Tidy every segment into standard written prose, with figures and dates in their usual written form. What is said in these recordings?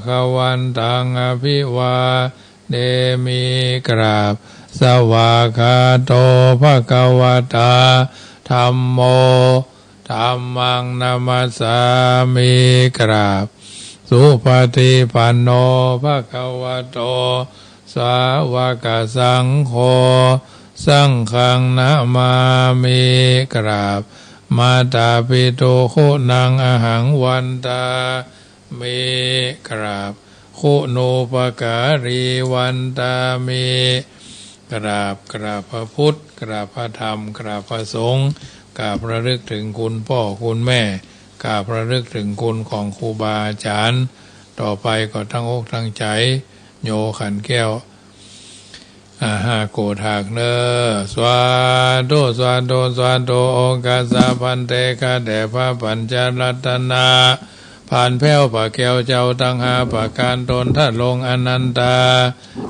คะวันตังอภิวาเดมิกราบสวากขาโตภควตาธัมโมธัมมังนามัสสามิกราบสุปฏิปันโนภควโตสาวกสังโฆสังฆังนะมามิกราบมาตาปิโตโคนังอหังวันตามิกราบคุณูปการีวันตามิกราบพระพุทธกราบพระธรรมกราบพระสงฆ์กราบระลึกถึงคุณพ่อคุณแม่กราบระลึกถึงคุณของครูบาอาจารย์ต่อไปก็ทั้งอกทั้งใจโยขันแก้วโกธากเนอสวาโตสวาโตสวาโตองกัสสะพันเตกะแด่พระปัญจรัตนาผ่านแผ้วปะแก้วเจ้าตั้งหาประการตนท่าลงอนันตา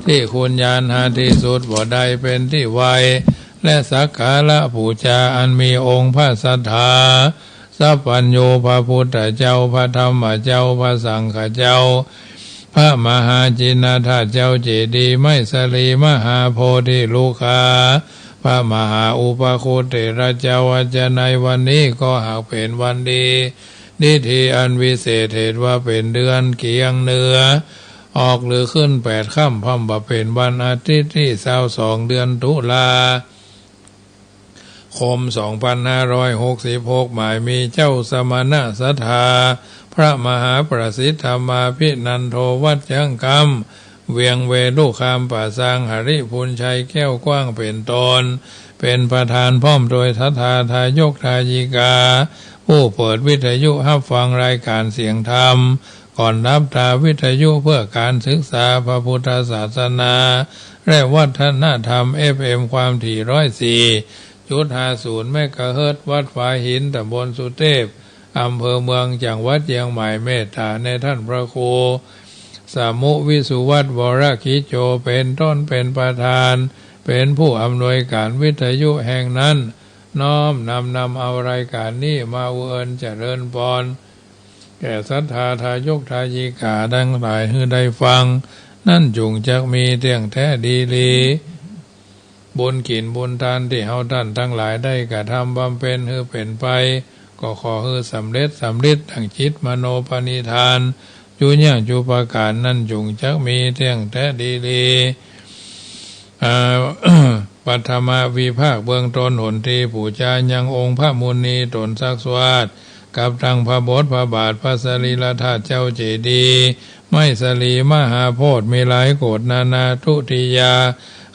ที่คุณญาณหาที่สุดบ่ได้เป็นที่ไวและสักการะบูชาอันมีองค์พระสัทธาสัพพัญโญพระพุทธเจ้าพระธรรมเจ้าพระสังฆเจ้าพระมหาจินนาถเจ้าเจดีย์ไม้สลีมหาโพธิลูกาพระมหาอุปคุเถระเจ้าว่าจะในวันนี้ก็หากเป็นวันดีนิธีอันวิเศษเหตุว่าเป็นเดือนเกียงเหนือออกหรือขึ้น8 ค่ำพำบะเป็นวันอาทิตย์ที่22เดือนตุลาคม2566หมายมีเจ้าสมณะสัทธาพระมหาประสิทธามาพินันโทวัจยังกรรมเวียงเวลุคามป่าสางหริพุนชัยแก้วกว้างเป็นตนเป็นประธานพร้อมโดยทัตถาทายกทายิกาผู้เปิดวิทยุรับฟังรายการเสียงธรรมก่อนรับตาวิทยุเพื่อการศึกษาพระพุทธศาสนาและวัฒนธรรม FM ความถี่104.50 เมกะเฮิรตซ์วัดฝายหินตำบลสุเทพอำเภอเมืองจังหวัดเชียงใหม่เมตตาในท่านพระครูสามุวิสุวัฒน์วรคิโจเป็นต้นเป็นประธานเป็นผู้อำนวยการวิทยุแห่งนั้นน้อมนำเอารายการนี้มาอุเอิญเจริญพรแก่ศรัทธาทายกทายิกาดังหลายให้ได้ฟังนั่นจุงจักมีเตียงแท้ดีลีบุญกินบุญทานที่เฮาท่านทั้งหลายได้กระทำบำเพ็ญให้เป็นไปก็ขอให้สำเร็จดังจิตมโนปณิธานจุญญาจุปการนั่นจุงจักมีเตียงแท้ดีลีปัทมาวิภาคเบื้องต้นหนทีผู้จายังองค์พระมุนีตนศักดิ์สวัสดิ์กับทางพระบทพระบาทพระสรีระธาตุเจ้าเจดีย์ไม่สลีมหาโพธิ์มีหลายโกฏนานาทุติยา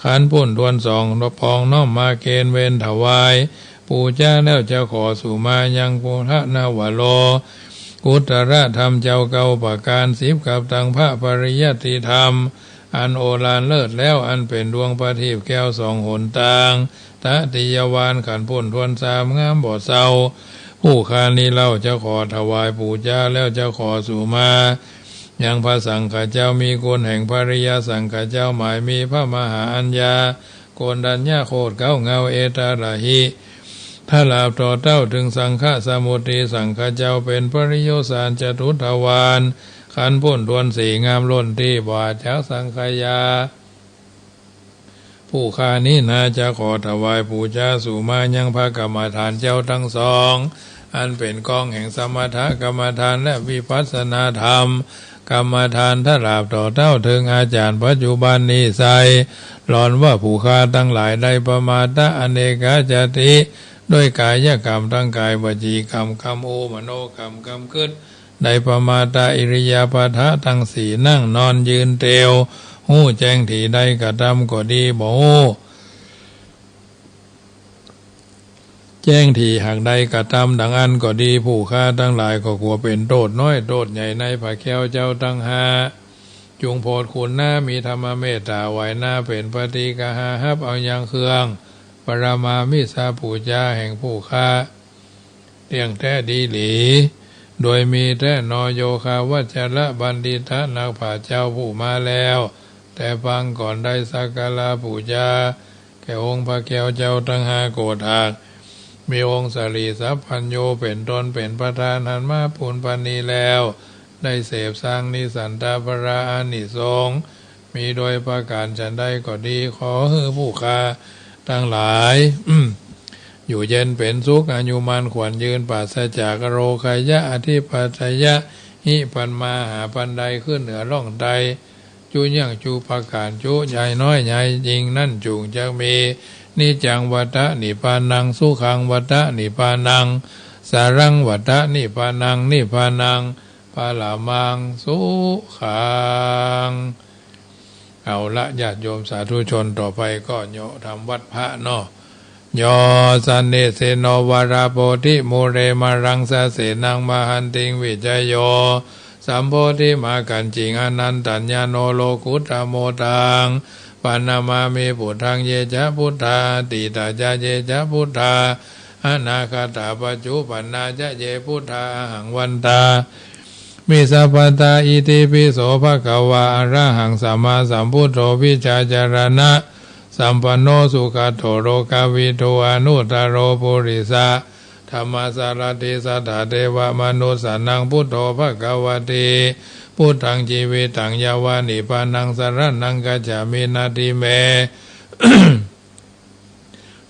ขันปุ่นทวนสองพองน้อมมาเกณฑ์เวนถวายปู่เจ้าแล้วจะขอสู่มายังปุถะนาวโลกุตระธรรมเจ้าเก่าประการ10กับทางพระปริยัติธรรมอันโอฬารเลิศแล้วอันเป็นดวงประทีปแก้ว2 หนต่างตติยวานขันปุ่นทวน3งามบ่เศร้าผู้คานี้เล่าจะขอถวายปู่เจ้าแล้วจะขอสู่มายังพระสังฆเจ้ามีกุลแห่งภริยสังฆเจ้าหมายมีพระมหาอัญญาโกนดัญญาโคตรเก้าเงาเอตาระหิถ้าลาบต่อเต้าถึงสังฆสมุติสังฆเจ้าเป็นปริโยสารจตุทวารขันพุ่นทวน4งามล้นที่บาจากสังฆยาผู้ข้านี้นาจะขอถวายปู่เจ้าสู่มายังพระกรรมฐานเจ้าทั้งสองอันเป็นกองแห่งสมถกรรมฐานและวิปัสสนาธรรมกรรมฐานถ้าลาบต่อเต้าถึงอาจารย์ปัจจุบันนี้ใส่หลอนว่าผู้ข้าทั้งหลายได้ประมาทอเนกาจติด้วยกายกรรมทั้งกายวจีกรรมคำโอมโนกรรมกรรมขึ้นได้ประมาทอิริยาบถะทั้ง4นั่งนอนยืนเตียวหู้แจ้งที่ใดกระทำก็ดีบ่แจ้งที่หากใดกระทำดังอันก็ดีผู้ฆ่าทั้งหลายก็กลัวเป็นโทษน้อยโทษใหญ่ในพระแก้วเจ้าทั้งห้าจุงโพธิคุณหน้ามีธรรมเมตตาไหวหน้าเป็นปฏิกหาฮับเอายังเครื่องปรมามิสาปูจาแห่งผู้ฆ่าเตียงแท้ดีหลีโดยมีแท้นโยคาวัชระบัณฑิตนักผ่าเจ้าผู้มาแล้วแต่ฟังก่อนได้สักการะปูจาแก่องค์พระแก้วเจ้าทั้งห้าโกฏหากมีองค์สรีสัพพัญโยเป็นตนเป็นประธานหันมาปุณปณีแล้ว ได้เสพสร้างนิสันตปราอานิสงส์มีโดยประการฉันใดก็ดีขอให้ผู้ค้าทั้งหลาย อยู่เย็นเป็นสุขอายุมันขวัญยืนปราศจากโรคายะอธิปัจจยะหิปันมาหาปันใดขึ้นเหนือร่องใดจูยังจูประการจูใหญ่น้อยใหญ่จริงนั่นจุงจะมีนิจังวัฏนิพานังสุขังวัฏนิพานังสารังวัฏนิพานังนิพานังปาลามังสุขังเอาละญาติโยมสาธุชนต่อไปก็โยทำวัดพระเนาะโยสันเนเสโนวาราโพธิโมเรมารังสะเสนังมหันติงวิจโยสัมโพธิมากันจิงอนันตัญญาโนโลกุตโมตังปานามามิพุทธังเยจะพุทธาติตาจะเยจะพุทธาอนาคตาปัจจุปันนาจะเยพุทธาหังวันตามิสัพพตาอิติปิโสภะคะวะอะระหังสัมมาสัมพุทโธวิชาจารณะสัมปันโนสุขโตโรกาวิโตอนุตตโรปุริสะธรรมสารติสัทธาเทวมนุสสานังพุทโธภะคะวะติพุทธังชีวิตังยาวานิพานังสรณังกัจฉามินาทิเม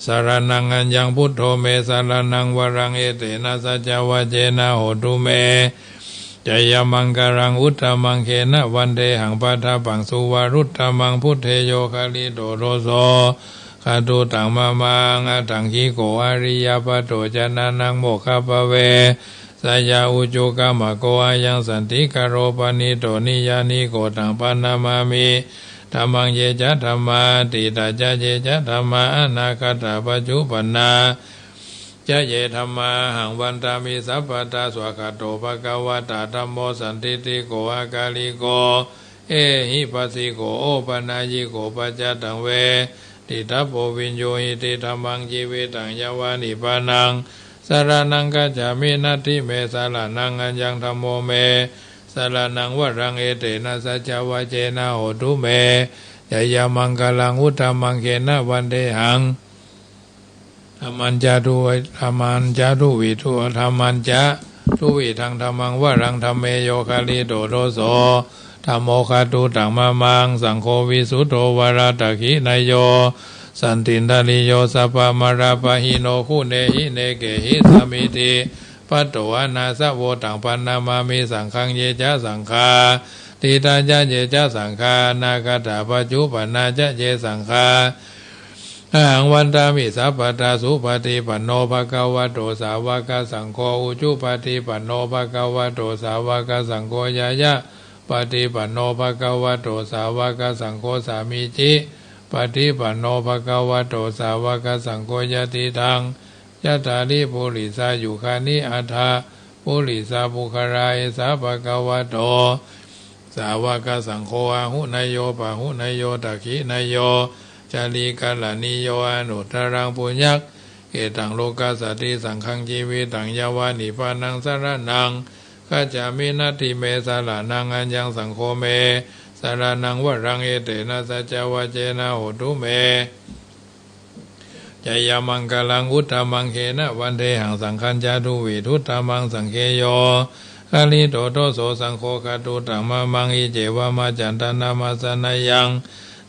สารนังอัญญังพุทโธเมสารนังวรังเอเตนะสัจจวะเจนะโหตุเมจยมังการังอุตตมังเขนะวันเดหังปัฏฐปังสุวารุตตมังพุทเทโยคาลิโตโรโสคาตุตังมามังอตังคิโกอริยปโตจนานังโมคปะเวสยาอุจุกามโกอายังสันติกโรปนิโตนิยานิโกตังปานามามิธรรมังเยจะธรรมาติตาจะเยจะธรรมาอนาคตาปัจจุปันนาจะเยธรรมาหังวันตามิสัพพตาสวากาโตภะคะวะตาธัมโมสันติติโกอากาลิโกเอหิปัสสิโกโอปนายิโกปัจจตังเวติทัพโพวิญโยหิติธรรมังชีวิตังยาวานิพานังสารนังกัจฉามินัตถิเมสารนังอัญญังธัมโมเมสารนังวรังเอเตนะสัจจวะเจนะโหตุเมยยามังกลังอุตตมังเขนะวันเดหังธรรมันจะดูธรรมันจะดูวิทุธรรมันจะทุวิทางธรรมังวรังธรรมเมโยคาลิโตโรโสธรรมโมคาตุตังมามังสังโฆวิสุทโธวราตขินายโยสันตินทาลิโยสัพพมาราปะหิโนคุเนหิเนเกหิสามิติปัตโตอนาสะโวตังปันนามามิสังฆังเยจะสังฆาติตาจะเยจะสังฆานาคตาปัจจุปันนาจะเยสังฆาหังวันตามิสัพพตาสุปฏิปันโนภะคะวะโตสาวกสังโฆอุจุปฏิปันโนภะคะวะโตสาวกสังโฆยายะปฏิปันโนภะคะวะโตสาวกสังโฆสามิจิปฏิปันโนภะคะวะโตสาวกสังโฆยติทังยะถาลิปุริสายุคานิอัฏฐาปุริสาภุคารายสาภะคะวะโตสาวกสังโฆอาหุนายโยปะหุนายโยตักขินายโยจารีกาลานิโยอนุตตรังปุญญักเกตังโลกัสสติสังฆังชีวิตังยาวานิพานังสารนังกัจจามินัตถิเมสารนังอัญญังสังโฆเมสารนังวรังเอเตนะสัจจวะเจนะโหตุเมจยามังกลังอุตตมังเขนะวันเทหังสังฆัญจาตุวิทุตตมังสังเคโยคาลิโตโตโสสังโฆคาตุตังมามังอิเจวะมาจันตนามาสนายัง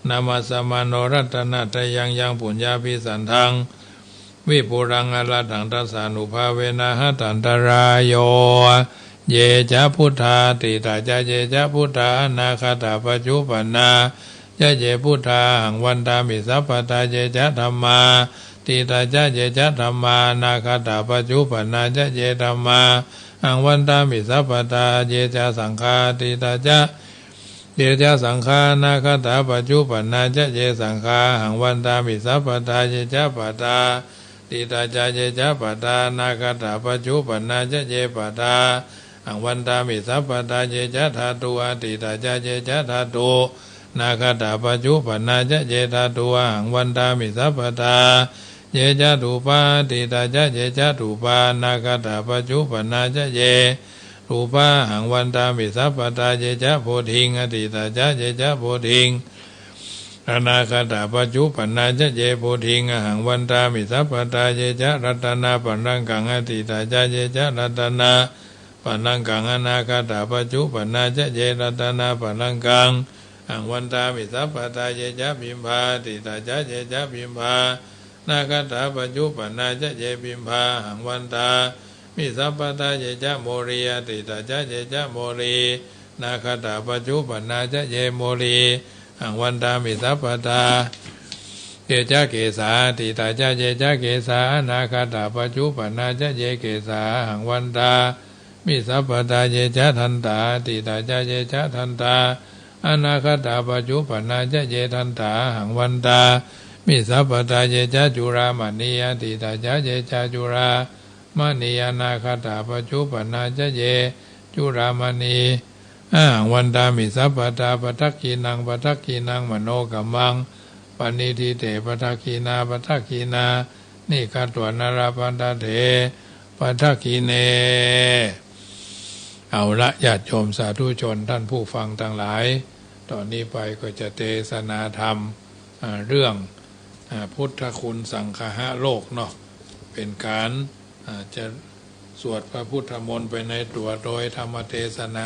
นามาสมาโนรัตนะทยังยังปุญญาภิสันทังวิปุรังอรหังทัสสานุภาเวนะหัตันตรายโยเยจะพุทธาติตาจะเยจะพุทธานาคตาปัจจุปันนาจะเยพุทธาหังวันตามิสัพพตาเยจะธรรมาติตาจะเยจะธรรมานาคตาปัจจุปันนาจะเยธรรมาหังวันตามิสัพพตาเยจะสังฆาติตาจะเยจะสังฆานาคตาปัจจุปันนาจะเยสังฆาหังวันตามิสัพพตาเยจะปัตตาติตาจะเยจะปัตตานาคตาปัจจุปันนาจะเยปัตตาหังวันตามิสัพพตาเยจะธาตุอาติตาจะเยจะธาตุนาคตาปัจจุปันนาจะเยธาตุหังวันตามิสัพพตาเยจะตุปาติตาจะเยจะตุปานาคตาปัจจุปันนาจะเยรูปะหังวันตามิสัพพตาเยจะโพธิงอติตาจะเยจะโพธิงอนาคตาปัจจุปันนาจะเยโพธิงหังวันตามิสัพพตาเยจะรัตนาปันรังกังอติตาจะเยจะรัตนาป ปันนังกังอนาคตาปัจจุปนาจะเจรัตนาปันนังกังอังวันตามิสัพพตาเยจะบิมพาติตาจะเยจะบิมพานาคตาปัจจุปนาจะเยบิมพาอังวันตามิสัพพตาเยจะโมริยติตาจะเยจะโมรีนาคตาปัจจุปนาจะเยโมรีอังวันตามิสัพพตาเยจะเกสาติตาจะเยจะเกสานาคตาปัจจุปนาจะเยเกสาอังวันตามิสัพพตาเยจะทันตาติตาจะเยจะทันตาอนาคตาปัจจุปนาจะเยทันตาหังวันตามิสัพพตาเยจะจุรามณียติตาจะเยจะจุรามณียนาคตาปัจจุปนาจะเยจุรามณีหังวันตามิสัพพตาปทักขีนังปทักขีนังมโนกัมมังปณิทิเตปทักขีนาปทักขีนานิคัตวนาราปันตเถปทักขีเนเอาละญาติโยมสาธุชนท่านผู้ฟังทั้งหลายตอนนี้ไปก็จะเทศนาธรรมเรื่องพุทธคุณสังฆะโลกเนาะเป็นการจะสวดพระพุทธมนต์ไปในตัวโดยธรรมเทศนา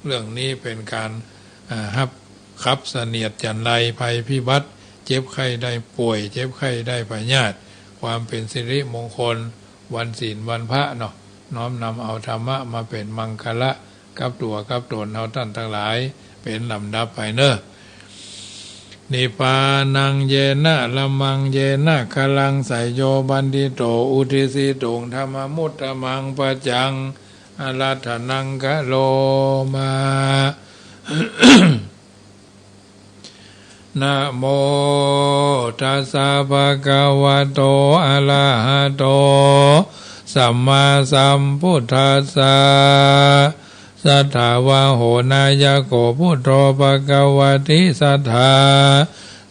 เรื่องนี้เป็นการขับเสนียดจันไรภัยพิบัติเจ็บไข้ได้ป่วยเจ็บไข้ได้พยาธิความเป็นสิริมงคลวันศีลวันพระเนาะน้อมนำเอาธรรมะมาเป็นมังคละกับตัวกับตนเอาท่านทั้งหลายเป็นลำดับไปเนอะนิปานังเยนะละมังเยนะคลังไสโยบันดิโตอุทิสิตุงธรรมมุตตมังปะจังอรัตถนังกะโลมา นะโมตัสสะภะคะวะโตอะระหะโตสัมมาสัมพุทธัสสะสัทธาวะโหนายโกพุทโธภควติสัทธา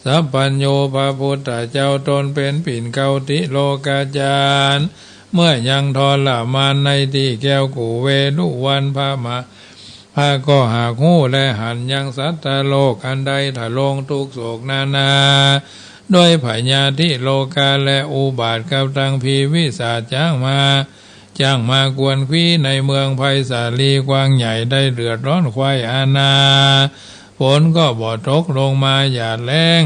สัพพัญโญพระพุทธเจ้าตนเป็นปิ่นเกาติโลกาจารย์เมื่อยังทรมานในที่แก้วกูเวดุวันพระมาพระก็หากหู้และหันยังสัตตโลกอันใดถลงทุกโศกนานาด้วยพญาธิโลกาและอุบาทกับตังพีวิสาจ้างมากวนควีในเมืองไผ่สาลีกว้างใหญ่ได้เดือดร้อนควายอาณาฝนก็บ่ตกลงมาอย่าแล้ง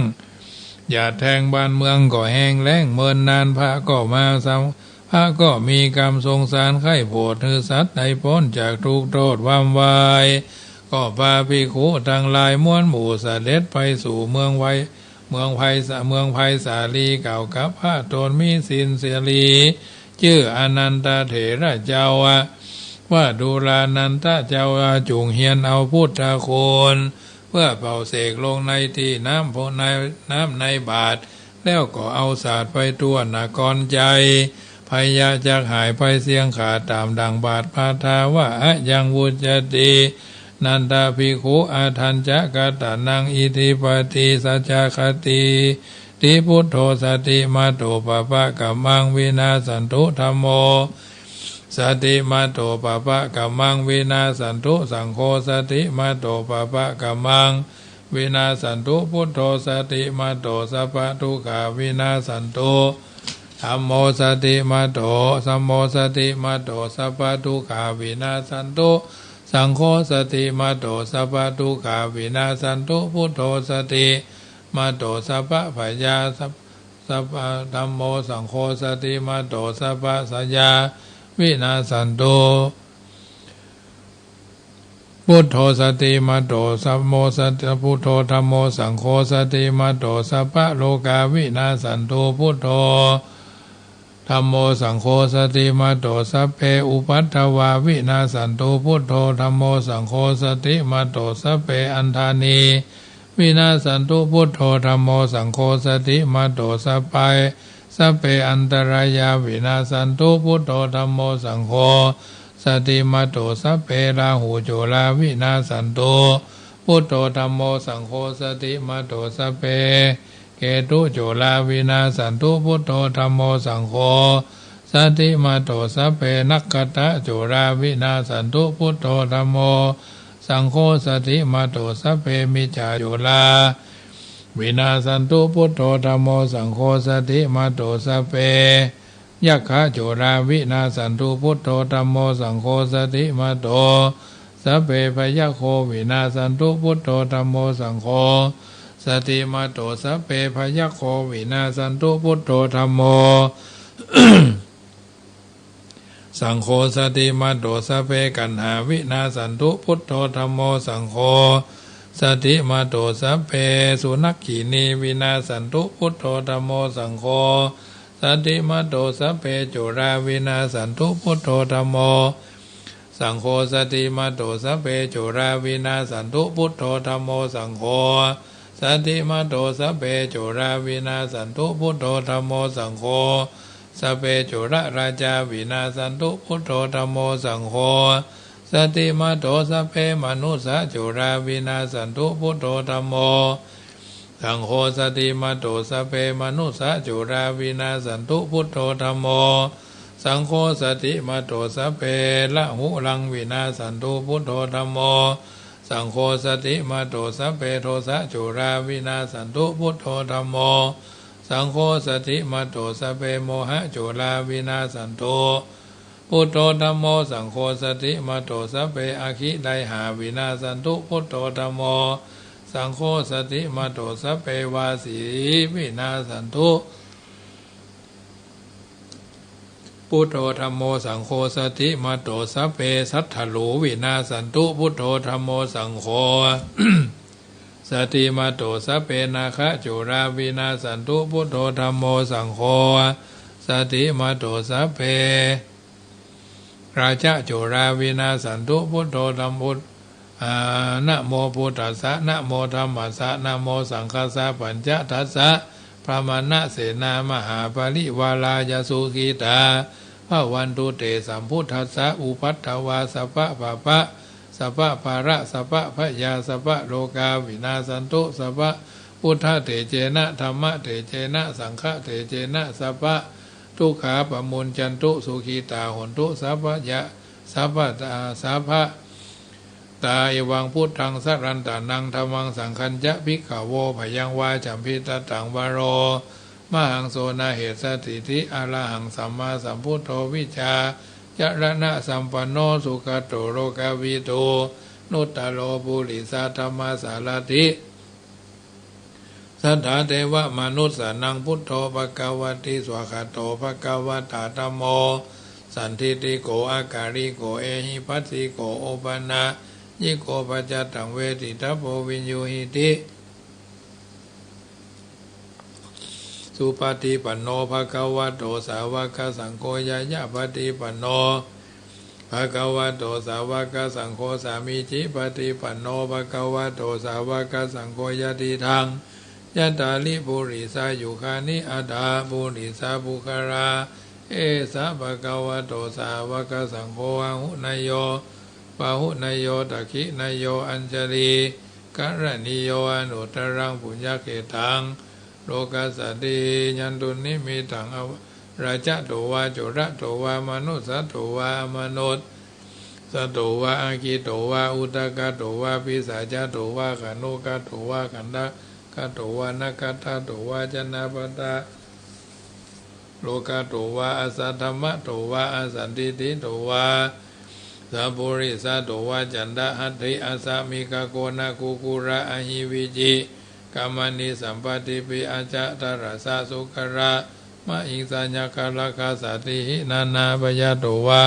อย่าแทงบ้านเมืองก็แห้งแล้งเมินนานพระก็มาซ้ำพระก็มีกรรมสงสารไข้โปรดถือสัตว์ในพ้นจากทุกโทษวามวายก็พาภิกขุทั้งหลายม้วนหมู่เสด็จไปสู่เมืองไผ่สาลีเก่ากับพระตนมีศีลเสรีชื่ออนันตเถระเจ้าว่าดูลานันตเจ้าจุงเฮียนเอาพุทธคุณเพื่อเป่าเสกลงในที่น้ำในบาทแล้วก็เอาศาสตร์ไปตัวนากรใจพยาจากหายไปเสียงขาดตามดังบาทพาทาว่ายังวุจตินันตาภิกขุอาทันจะกตานังอิทิปติสัจจคติติพุทโธสติมาโตปะปะกัมมังวินาสันตุธัมโมสติมาโตปะปะกัมมังวินาสันตุสังโฆสติมาโตปะปะกัมมังวินาสันตุพุทโธสติมาโตสัพพทุกขาวินาสันตุธัมโมสติมาโตสัมโมสติมาโตสัพพทุกขาวินาสันตุสังโฆสติมาโตสัพพทุกขาวินาสันตุพุทโธสติมาโตสัพพพยาสัพพธัมโมสังโฆสติมาโตสัพพสัญญาวินาสันตุพุทโธสติมาโตสัพโมสติพุทโธธัมโมสังโฆสติมาโตสัพพโลกาวินาสันตุพุทโธธัมโมสังโฆสติมาโตสัพเพอุปัฏฐวาวินาสันตุพุทโธธัมโมสังโฆสติมาโตสัพเพอันธานีวินาสันตุพุทโธธัมโมสังโฆสติมาโตสัพเพอันตรายาวินาสันตุพุทโธธัมโมสังโฆสติมาโตสัพเพราหูโจลาวินาสันตุพุทโธธัมโมสังโฆสติมาโตสัพเพเกตุโจลาวินาสันตุพุทโธธัมโมสังโฆสติมาโตสัพเพนักขตะโจลาวินาสันตุพุทโธธัมโมสังโฆสติมาโตสัพเพมิจฉาโจลาวินาสันตุพุทโธธัมโมสังโฆสติมาโตสัพเพ ยักขะโจราวินาสันตุพุทโธธัมโมสังโฆสติมาโตสัพเพพยโควินาสันตุพุทโธธัมโมสังโฆสติมาโตสัพเพพยโควินาสันตุพุทโธธัมโม สังโฆสติมาโตสัพเพกันหาวินาสันตุพุทโธธัมโมสังโฆสติมาโตสัพเพสุนักขีนีวินาสันตุพุทโธธัมโมสังโฆสติมาโตสัพเพโจราวินาสันตุพุทโธธัมโมสังโฆสติมาโตสัพเพโจราวินาสันตุพุทโธธัมโมสังโฆสติมาโตสัพเพโจราวินาสันตุพุทโธธัมโมสังโฆสัพเพโจระราชาวินาสันตุพุทโธธัมโมสังโฆสติมาโตสัพเพมนุสสะโจราวินาสันตุพุทโธธัมโมสังโฆสติมาโตสัพเพมนุสสะโจราวินาสันตุพุทโธธัมโมสังโฆสติมาโตสัพเพละหุลังวินาสันตุพุทโธธัมโมสังโฆสติมาโตสัพเพโทสะโจราวินาสันตุพุทโธธัมโมสังโฆสติมาโตสัพเพโมหะโจราวินาสันตุพุทโธธัมโมสังโฆสติมาโตสัพเพอคิไดหาวินาสันตุพุทโธธัมโมสังโฆสติมาโตสัพเพวาสีวินาสันตุพุทโธธัมโมสังโฆสติมาโตสัพเพสัทธโลวินาสันตุพุทโธธัมโมสังโฆ สติมาโตสัพเพนาคะโจราวินาสันตุพุทโธธัมโมสังโฆสติมาโตสัพเพราชะโจราวินาสันตุพุทโธธัมโมนะโมพุทธัสสะนะโมธัมมัสสะนะโมสังฆัสสะปัญจทัสสะพระมณะเสนามหาปริวาลายสุขีตาภวันตุเตสัมพุทธัสสะอุปัฏฐวาสัพพะปะปะสัพพะภาระสัพพะพยาสัพพะโลกาวินาสันตุสัพพะพุทธเตเจนะธรรมะเตเจนะสังฆะเตเจนะสัพพะทุกขาปมุญจันตุสุขีตาหนตุสัพพะยะสัพพะตาสัพพะตาเอวังพุทธังสรันตานังธรรมังสังคัญจะภิกขโวพยังวาจัมพิตตังวโรมหังโสนาเหตุสติทิอะระหังสัมมาสัมพุทโธวิชาจรณะสัมปันโนสุขโตโลกาวิโตนุตตโลปุริสาธรรมสารติสัทธาเทวมนุสสานังพุทโธภควติสวากขาโตภควตาธัมโมสันทิติโกอาการิโกเอหิปัสสิโกโอปนะยิโกปัจจตังเวทิตาโพวินยูหิติสุปฏิปันโนภควโตสาวกสังโฆยายะปฏิปันโนภควโตสาวกสังโฆสามีจิปฏิปันโนภควโตสาวกสังโฆยติทังยะตาลิปุริสายุคานิอัตถาปุริสาบุคาราเอสะภควโตสาวกสังโฆอะหุนายโยปะหุนายโยตัคขินายโยอัญจลีกัรณิโยอนุตตรังปุญญเกตังโลกัสสติยันตุนิมิตังราชะโตวาโจระโตวามนุสสะโตวามนุษย์สโตวาอาคิโตวาอุตกะโตวาปิสาจโตวาขนุกะโตวาขันธะกะโตวานักขะโตวาจนะปตะโลกะโตวาอสัทธมะโตวาอสันติติโตวาสัพพุริสาโตวาจันดาหัตถิอาสามิกาโกนากุกุระอหิวิจิกามานิสัมปติปิอาจาตระสะสุขระมะอิงสัญญาคาลคาสติหินานาปยาโตวา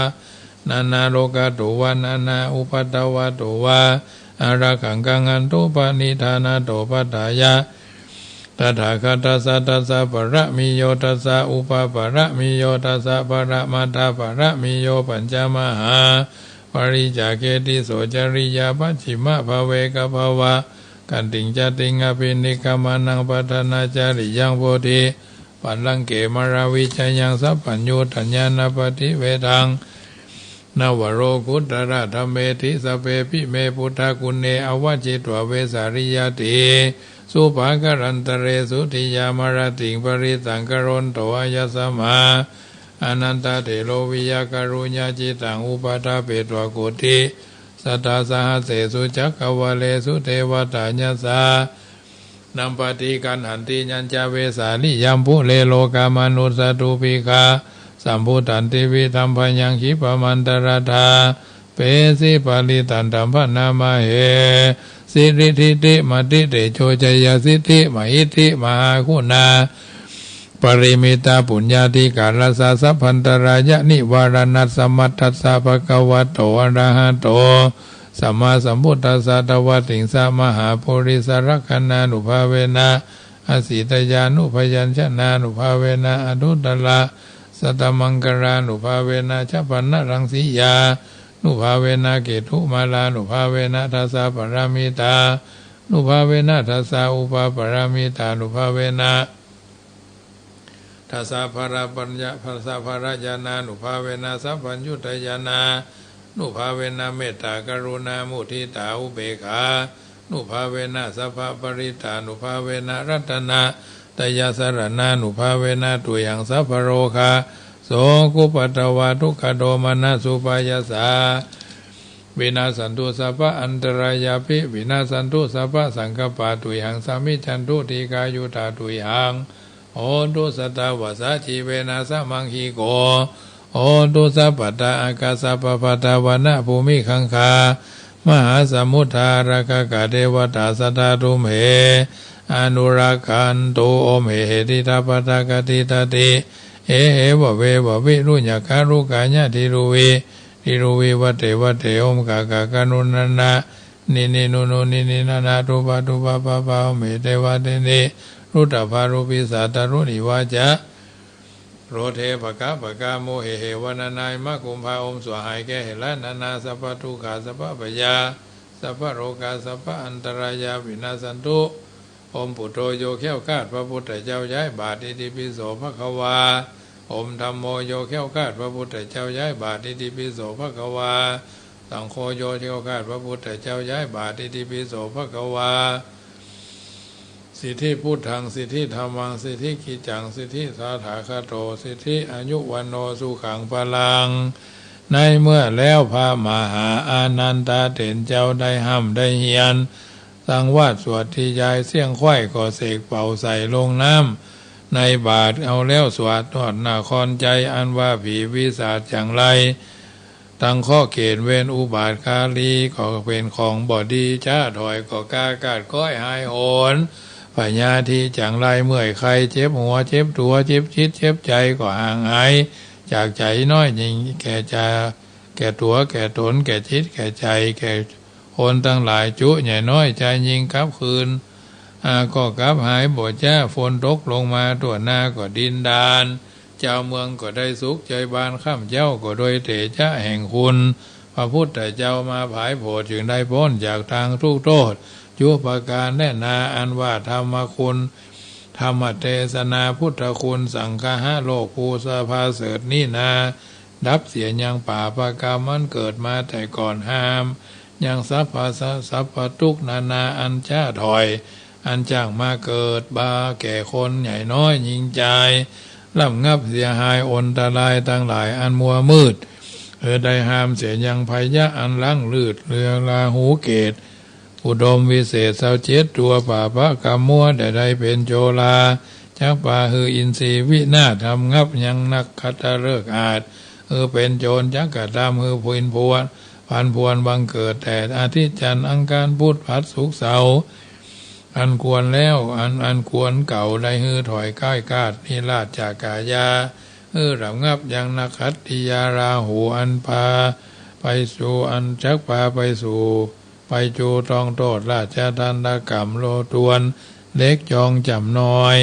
นานาโลกาโตวานานาอุปัตตวะโตวาอาราขังกังอันโตปานิธานาโตปัฏฐายะตถาคตสัตสะปะระมิโยตัสสะอุปปะระมิโยตัสสะปะระมัทธปะระมิโยปัญจมหาปริจาเกติโสจริยาปัจฉิมะภเวกภวะกันติงจติงอภินิกามานังปัฏนาจาริยังโพธิปัลลังเกมราวิจยังสัพพัญญูทัญญาณปฏิเวทังนวโรกุตระธรรมเมติสเปปิเมพุทธกุเนอวจิตวเวสาริยติสุภาการันตเรสุติยามรติงปริตังกรณโตอายัสสมาอนันตเถโลวิยาการุญญาจิตังอุปาทาเปตวโกติสัตตาสหเสสุจักขวะเลสุเทวตาญาสานัมปฏิกันหันติยัญจเวสาลิยัมพุเลโลกามนุสตุปิกา สัมพุตันติวิธรรมพยังขิปมันตรธาเปสิปาลิตันธรรมพนามาเหสิริทิติมติเตโชจยสิทธิมหิทธิมหาคุณาปริมิตาปุญญาธิการสาสัพพันตรายะนิวารณัสสมัตถัสสะภะคะวะโตอะระหะโตสัมมาสัมพุทธัสสะตวะติงสามหาโพธิสารคณานุภาเวนะอสิตยานุพยัญชนะนุภาเวนะอนุตตระสัตตมังกรานุภาเวนะชัพพนะรังสียานุภาเวนะเกตุมาลานุภาเวนะทัสสะปรามิตานุภาเวนะทัสสะอุปาปรามิตานุภาเวนะทัสสะภราปัญญาทัสสะภรญาณานุภาเวนะสัพพัญญุตยานานุภาเวนะเมตตากรุณามุทิตาอุเบกขานุภาเวนะสัพพปริตานุภาเวนะรัตนะตยาสรณานุภาเวนะตุยังสัพพโรคาโสกุปตวาทุกขโดมานะสุปายาสาวินาสันตุสัพพะอันตรายาภิวินาสันตุสัพพะสังฆปาตุยังสามิจันตุทีกายุตาตุยังโอตุสตาวาสาชีเวนะสมังคีโกโอตุสัพพตาอากาสปปตาวนะภูมิขังคามหาสมุทธารกกะเทวตาสตาตุมเหอนุรักขันโตโอมเหติตาปตากติตติเอเหวะเววะวิรุญญคารุกาญะทิรุวีวัตเตโอมกากากานุนันนะนินินุนุนินินานาตุปะตุปะปะปะเมเตวะเตนิรุตตภารุปิสัตตรุนิวาจะโรเทภกะภกะโมเหเหวะนานายมะกุมภาอมสวหายแก่เหละนานาสัพพทุกขาสัพพปยาสัพพโรกาสัพพอันตรายาวินาสันตุอมปุตโตโยแค้วคาดพระพุทธเจ้าย้ายบาทอิติปิโสภควาอมธัมโมโยแค้วคาดพระพุทธเจ้าย้ายบาทอิติปิโสภควาสังโฆโยแค้วคาดพระพุทธเจ้าย้ายบาทอิติปิโสภควาสิทธิพุทธังสิทธิธรรมังสิทธิกิจจังสิทธิสาถาคโตสิทธิอายุวันโนสุขังพลังในเมื่อแล้วพระมหาอานันตาเถรเจ้าได้ห้ำได้เฮียนสังวาสสวดที่ยายเสี่ยงไข่ก่อเสกเป่าใส่ลงน้ำในบาทเอาแล้วสวดทอดนาคอนใจอันว่าผีวิสาจอย่างไรตั้งข้อเกณฑ์เวนอุบาทคาลีก็เป็นของบอดีจ้าถอยก็กากาดก้อยหายโหนพญาที่จังไรเมื่อยใครเจ็บหัวเจ็บตัวเจ็บชิดเจ็บใจก็ห่างหายจากใจน้อยยิ่งแก่จะแก่ตัวแก่ตนแก่ชิดแก่ใจแก่คนตั้งหลายจุใหญ่น้อยใจยิงกลับคืนก็กลับหายบ่จ้าฝนตกลงมาตัวหน้าก็ดินดานเจ้าเมืองก็ได้สุขใจบานข้ามเจ้าก็โดยเตชะแห่งคุณพระพุทธเจ้ามาผายโผจึงได้พ้นจากทางทุกโทษยุปการแน่นาอันว่าธรรมคุณธรรมเทศนาพุทธคุณสังฆะโลกภูสภาเสดนี่นาดับเสียยังป่าปากามันเกิดมาแต่ก่อนห้ามยังสัพพะสัพพทุกนานาอันจ้าถอยอันจ้างมาเกิดบาแก่คนใหญ่น้อยยิงใจล่ำงับเสียหายอนตรายตั้งหลายอันมัวมืดได้ห้ามเสียยังภัยยะอันลังลืดเรือลาหูเกตอุดมวิเศษ27ตัวป่าพระกำมัวได้เป็นโจลาจักป่าฮืออินทรีวินาทำงับยังนักคัตฤกษ์อาจเป็นโจรจักกะดำพูนพวนพันพวนบังเกิดแต่อาทิตย์จันทร์อังคารพุธพฤหัสศุกร์เสาร์อันควรแล้วอันควรเก่าได้ถอยใกล้กาดนิราชจากกายาระงับยังนักขัตติยาราหูอันพาไปสู่อันจักพาไปสู่ไปจูตองโตดราชทันตกรรมโลตวนเล็กจองจำน้อย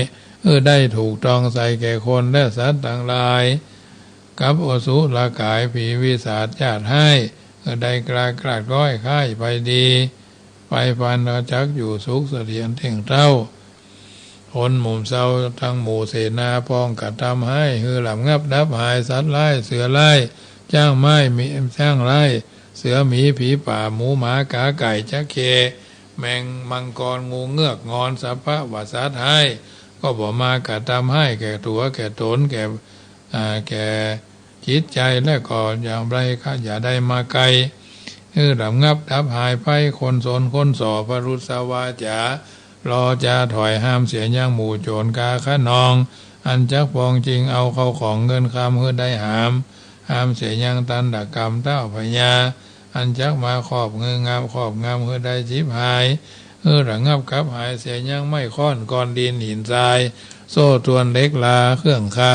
ได้ถูกตองใส่แก่คนและสัตว์ต่างหลายกับอสุรกายผีวิสาจญาติให้ได้กลาดก้อยค่ายไปดีไปพันจักอยู่สุขเสถียรเท่งเท่าคนหมู่เศร้าทั้งหมู่เสนาปองกัดทำให้หลับงับดับหายสัตว์ไล่เสือไล่จ้างไม้มีจ้างไล่เสือหมีผีป่าหมูหมากาไก่จักเคแมงมังกรงูเงือกงอนสัพพะวัสัตให้ก็บอกมากระทำให้แก่ตัวแก่ตนแก่จิตใจและก่อนอย่างไรข้าอย่าได้มาไกลดับงับดับหายไปคนสนคนส่อพรุษวาจารอจะถอยห้ามเสียย่างหมู่โจรกาขนอง อันจักปองจริงเอาเข้าของเงินคำเฮือได้หามเสียยังตันดกรรมเต้าพญาอันจักมาขอบเงืองามขอบงามเฮือได้จิบหายระงับกับหายเสียยังไม่ค้อนก้อนดินหินทรายโซ่ตวนเล็กลาเครื่องคา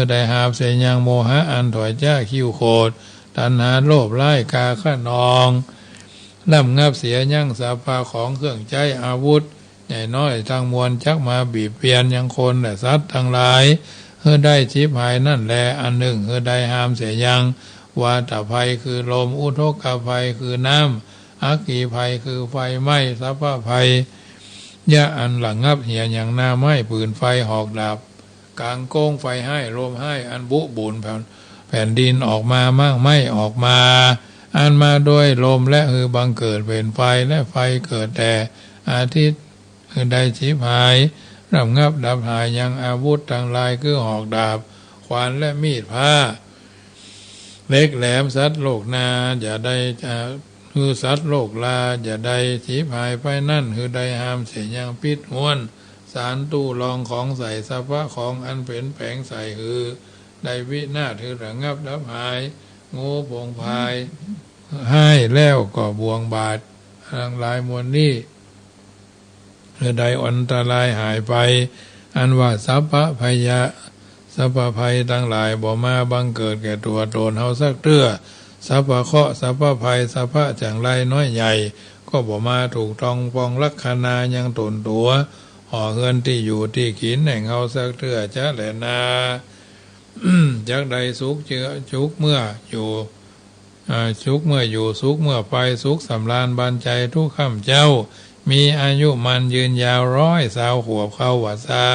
ได้หาบเสียยังโมหะอันถอยจ้าคิวโคดตัณหาโลภไล่กาขนองล่ำงับเสียยังสาปาของเครื่องใจอาวุธใหญ่น้อยทางมวลจักมาบีบเบียนยังคนและสัตว์ทั้งหลายได้ชิบหายนั่นแลอันหนึ่งได้หามเสียยังวาตภัยคือลมอุทกภัยคือน้ำอัคคีภัยคือไฟไหม้สัพพภัยยะอันหลังงับเหี่ยอย่างหน้าไม้ปืนไฟหอกดาบกลางโก้งไฟให้ลมให้อันบุบุญแผ่นดินออกมามั่งไม่ออกมาอันมาด้วยลมและบังเกิดเป็นไฟและไฟเกิดแต่อาทิตย์ได้ชิบหายร่ำงับดับหายยังอาวุธทั้งหลายคือหอกดาบขวานและมีดผ้าเล็กแหลมสัตว์โลกนาอย่าได้สัตว์โลกลาอย่าได้ชิบหายไปนั่นได้ห้ามเสียยังพิษห้วนสารตู้รองของใส่สภะของอันเป็นแผงใส่ได้วินาศระงับดับหายงูโป่งพายให้แล้วก็บวงบาททั้งหลายมวลนี้ใดอันตรายหายไปอันว่าสัพพะภัยะสัพพะภัยทั้งหลายบ่มาบังเกิดแก่ตัวตนเฮาสักเตื้อสัพพะเคราะห์สัพพะภัยสัพพะจังไรน้อยใหญ่ก็บ่มาถูกต้องปองลักษณายังตนตัวห่อเงินที่อยู่ที่ขินแห่งเฮาสักเตื้อจะแหลนาจักใดสุขเจือชุกเมื่ออยู่สุขเมื่ออยู่สุขเมื่อไปสุขสำราญบานใจทุกข้ามเจ้ามีอายุมันยืนยาว100 ขวบเข้าวัดสา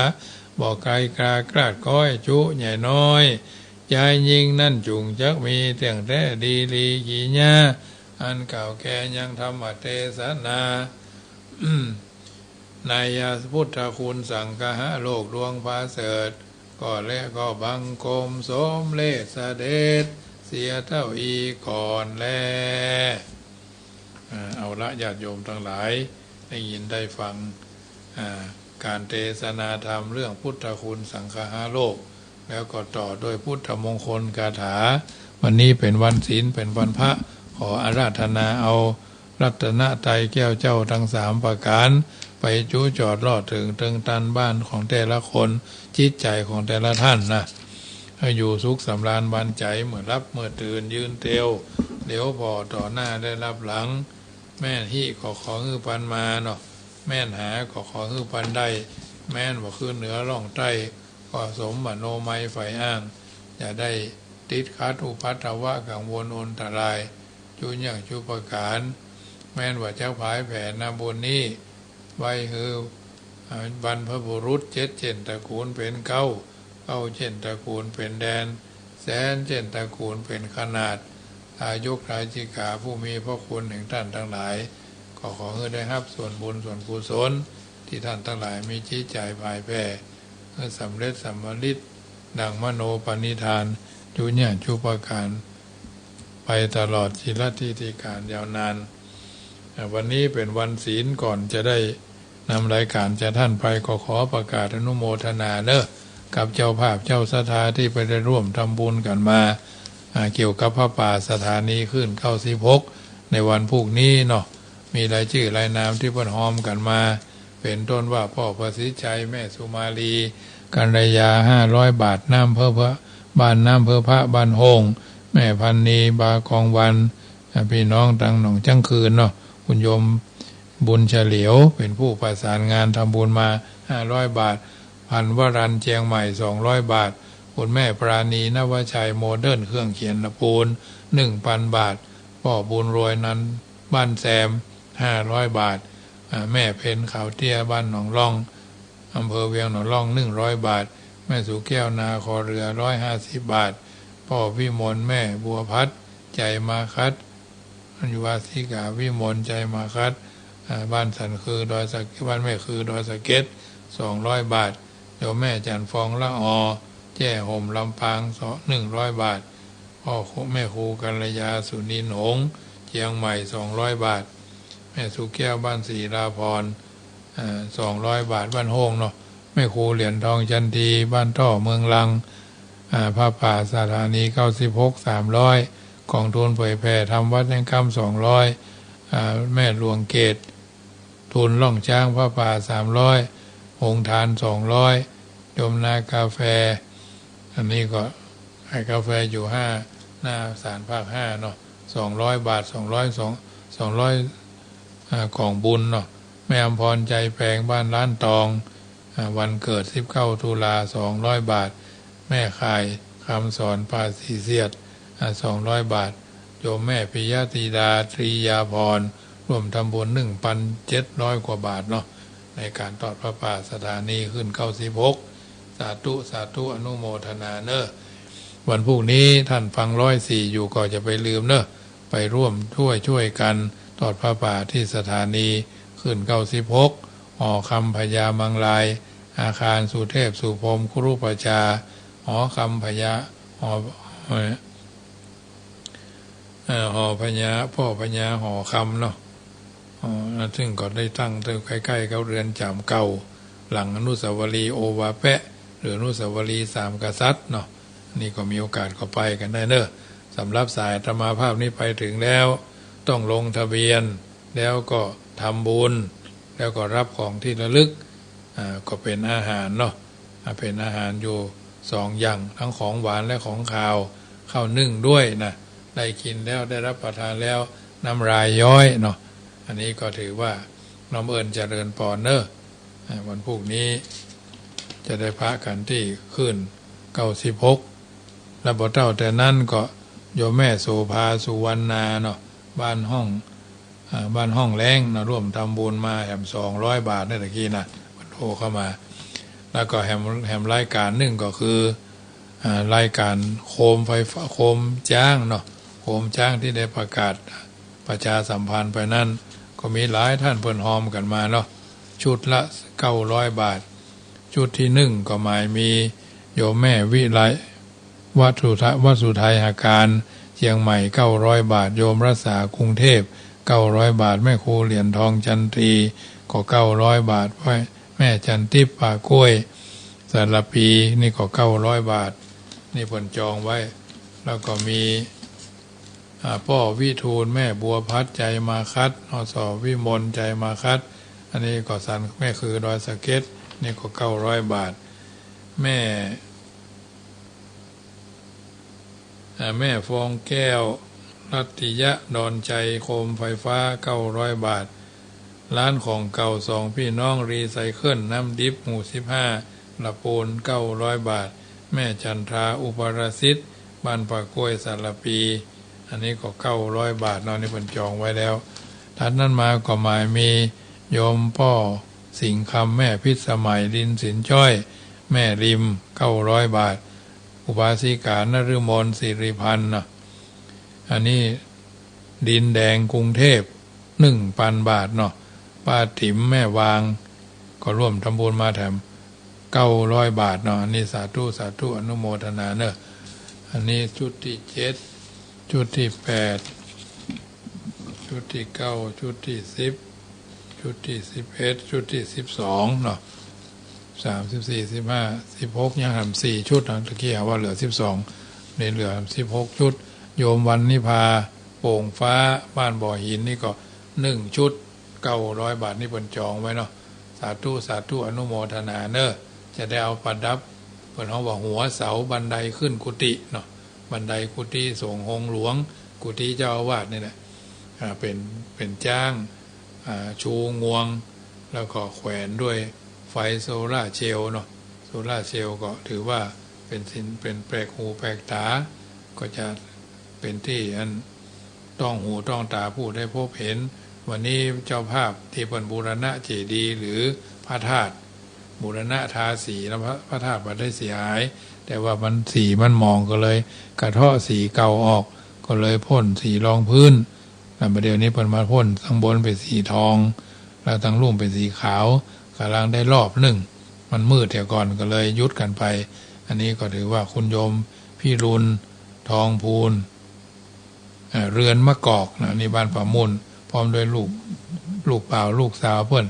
บอกไกลกากราดก้อยจุใหญ่น้อยใจยิงนั่นจุงจักมีเตียงแท้ดีลีกี่ญาอันเก่าแก่ยังธรรมเทศนาในพุทธคุณสังฆะโลกดวงพาเสดก็และก็บังคมสมเลสเสด็จเสียเท่าอีก่อนแลเอาละญาติโยมทั้งหลายได้ยินได้ฟังการเทศนาธรรมเรื่องพุทธคุณสังฆะโลกแล้วก็ต่อโดยพุทธมงคลคาถาวันนี้เป็นวันศีลเป็นวันพระขออาราธนาเอารัตนตรัยแก้วเจ้าทั้ง3ประการไปจู้จอดลอดถึงตันบ้านของแต่ละคนจิตใจของแต่ละท่านนะให้อยู่สุขสำราญบานใจเมื่อรับเมื่อตื่นยืนเตียวเดี๋ยวพอต่อหน้าได้รับหลังแม่นที่ขอฮือปันมาเนาะแม่นหาขอฮือปันได้แม่นว่าขึ้นเหนือร่องใต้ก็สมบัติโนไมไฟอ้างอย่าได้ติดขัดอุปัตถวะกังวลอนตรายจุญอย่างจุประการแม่นว่าเจ้าผายแผ่นาบุญนี้ไว้คือบรรพบุรุษ7 เช่นตระกูลเป็นเก้าเช่นตระกูลเป็นแดนแสนเช่นตระกูลเป็นขนาดทายกทาจิกาผู้มีพระคุณแห่งท่านทั้งหลายขอให้ได้รับส่วนบุญส่วนกุศลที่ท่านทั้งหลายมีจิตใจภายแผ่ให้สำเร็จสำเร็จดังมโนปณิธานจุญญาจุปการไปตลอดชีวิตที่การยาวนานวันนี้เป็นวันศีลก่อนจะได้นำรายการจะท่านไปขอประกาศอนุโมทนาเนอะกับเจ้าภาพเจ้าสถาที่ไปได้ร่วมทำบุญกันมาเกี่ยวกับพระป่าสถานีขึ้น96ในวันพรุ่งนี้เนาะมีรายชื่อรายนามที่เพิ่นหอมกันมาเป็นต้นว่าพ่อประสิทธิ์ชัยแม่สุมาลีกัญญา500 บาทน้ำเพื่อบ้านน้ำเพื่อพระบ้านโฮงแม่พันนีบากองวันพี่น้องตังหนองจังคืนเนาะคุณโยมบุญเฉลียวเป็นผู้ประสานงานทำบุญมา500 บาทพันวรัญเชียงใหม่200 บาทคุณแม่ปราณีนวชัยโมเดิร์นเครื่องเขียนปูน 1,000 บาทพ่อบุญรวยนั้นบ้านแซม500 บาทแม่เพนขาวเตี้ยบ้านหนองล่องอำเภอเวียงหนองล่อง100 บาทแม่สุแก้วนาคอเรือ150 บาทพ่อวิมลแม่บัวพัดใจมาคัดอยู่วาสิกาวิมลใจมาคัดบ้านสันคือดอยสะเก็ดบ้านแม่คือดอยสะเก็ด200 บาทเดี๋ยวแม่จันฟองละอแจ้ห่มลำปาง100 บาทพ่อแม่ครูกัลยาสุนินหงส์เชียงใหม่200 บาทแม่สุแก้วบ้านศรีราพร200 บาทบ้านโฮงเนาะ แม่ครูเหรียญทองจันทีบ้านท่อเมืองลังผ้าป่าสถานี96 300กองทุนเผยแผ่ทำวัดแห่งคำ200แม่หลวงเกตทุนล่องช้างผ้าป่า300หงทาน200ยมนากาแฟอันนี้ก็ให้กาแฟอยู่5หน้าศาลภาค5เนาะ200 บาท200ของบุญเนาะแม่อำพรใจแปลงบ้านล้านตองวันเกิด19 ตุลา200 บาทแม่ขายคำสอนภาษีเสียด200 บาทโยมแม่ปิยติดาตรียาพรร่วมทำบุญ 1,700 กว่าบาทเนาะในการทอดพระป่าสถานีขึ้น96สาธุสาธุอนุโมทนาเนอะวันพรุ่งนี้ท่านฟัง104อยู่ก็จะไปลืมเนอะไปร่วมช่วยกันทอดพระป่าที่สถานีขึ้น96หอคำพญามังลายอาคารสุเทพสุพรมครุประชาหอคำพญาหอพญาพ่อพญาหอคำเนาะซึ่งก็ได้ตั้งใกล้ๆกับเรือนจำเก่าหลังอนุสาวรีย์โอวาแปะหรืออนุสาวรีย์สามกษัตริย์เนาะนี่ก็มีโอกาสก็ไปกันได้เนอะสำหรับสายธรรมาภาพนี้ไปถึงแล้วต้องลงทะเบียนแล้วก็ทำบุญแล้วก็รับของที่ระลึกก็เป็นอาหารเนาะเป็นอาหารอยู่2 อย่างทั้งของหวานและของคาวข้าวนึ่งด้วยนะได้กินแล้วได้รับประทานแล้วน้ำลายย้อยเนาะอันนี้ก็ถือว่าน้อมเอิญเจริญปอนเนอะวันพรุ่งนี้จะได้พระกันที่ขึ้น96แล้วบ่เท่าแต่นั้นก็โยมแม่โสภาสุวรรณาเนาะบ้านห้องแรงนะร่วมทำบุญมาแหม200 บาทนี่ตะกี้นะมันโทรเข้ามาแล้วก็แหมรายการหนึ่งก็คือรายการโคมไฟฟ้าโคมจ้างเนาะโคมจ้างที่ได้ประกาศประชาสัมพันธ์ไปนั่นก็มีหลายท่านเพิ่นหอมกันมาเนาะชุดละ900 บาทชุดที่1ก็หมายมีโยมแม่วิไลวัดสุทัยหาการเชียงใหม่900 บาทโยมรักษากรุงเทพ900 บาทแม่ครูเหรียญทองจันทรีก็900 บาทแม่จันทิพย์ป่ากล้วยสารปีนี่ก็900 บาทนี่ผลจองไว้แล้วก็มีพ่อวิทูลแม่บัวพัดใจมาคัดอสวิมลใจมาคัดอันนี้ก็สันแม่คือดอยสะเก็ดนี่ก็900 บาทแม่ฟองแก้วรัตติยะดอนใจโคมไฟฟ้า900 บาทร้านของเก่า2 พี่น้องรีไซเคิลน้ำดิบหมู่15ละปูน900 บาทแม่จันทราอุปราสิทธิ์บ้านปากกล้วยสารปีอันนี้ก็900 บาทเนาะนี่เพิ่นจองไว้แล้วท่านนั้นมาก็หมายมีโยมพ่อสิงคำแม่พิษสมัยดินสินจ้อยแม่ริม900 บาทอุบาสิกานฤมลสิริพันธ์นะอันนี้ดินแดงกรุงเทพ 1,000 บาทเนาะป้าติ๋มแม่วางก็ร่วมทำบุญมาแถม900 บาทเนาะอันนี้สาธุสาธุอนุโมทนาเนอะอันนี้ชุดที่7ชุดที่8ชุดที่9ชุดที่10ชุดที่11ชุดที่12เนาะ34 15 16ยังทำ4 ชุดนะตะกี้ว่าเหลือ12ในเหลือ16 ชุดโยมวันนิพาโป่งฟ้าบ้านบ่อหินนี่ก็1 ชุด900 บาทนี่เพิ่นจองไว้เนาะสาธุสาธุอนุโมทนาเนอะจะได้เอาประดับเพิ่นเฮาว่าหัวเสาบันไดขึ้นกุฏิเนาะบันไดกุฏิสงฆ์องค์หลวงกุฏิเจ้าอาวาสนี่แหละเป็นจ้างชูงวงแล้วก็แขวนด้วยไฟโซล่าเซลล์เนาะโซล่าเซลล์ก็ถือว่าเป็นแปลกหูแปลกตาก็จะเป็นที่อันต้องหูต้องตาผู้ได้พบเห็นวันนี้เจ้าภาพที่เพิ่นบูรณะเจดีย์หรือพระธาตุบูรณะทาสีแล้วพระธาตุบ่ได้เสียหายแต่ว่ามันสีมันมองก็เลยกระเทาะสีเก่าออกก็เลยพ่นสีรองพื้นแล้วประเดี๋ยวนี้เพิ่นมาพ่นทั้งบนเป็นสีทองแล้วทั้งลุ่มเป็นสีขาวกำลังได้รอบหนึ่งมันมืดแต่ก่อนก็เลยยุดกันไปอันนี้ก็ถือว่าคุณโยมพี่รุนทองพูนเรือนมะกอกนะนี่บ้านป่ามุนพร้อมด้วยลูกเปล่าลูกสาวเพิ่น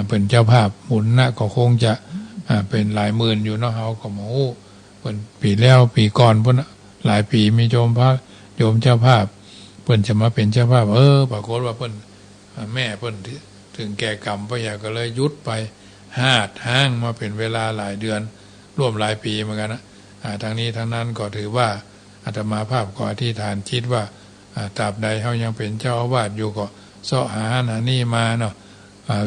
เป็นเจ้าภาพหมุนนะก็คงจะ เป็นหลายหมื่นอยู่เนาะเฮาก็บ่ฮู้เพิ่นปีแล้วปีก่อนพุ่นหลายปีมีโยมพระโยมเจ้าภาพเพิ่นจะมาเป็นเจ้าภาพปรากฏว่าเพิ่นแม่เพิ่นถึงแก่กรรมไปอยากก็เลยยุดไปห้างมาเป็นเวลาหลายเดือนร่วมหลายปีเหมือนกันนะทางนี้ทางนั้นก็ถือว่าอาตมาภาพก็อธิษฐานจิตว่าตราบใดเฮายังเป็นเจ้าอาวาสอยู่ก็เสาะหานี่มาเนาะ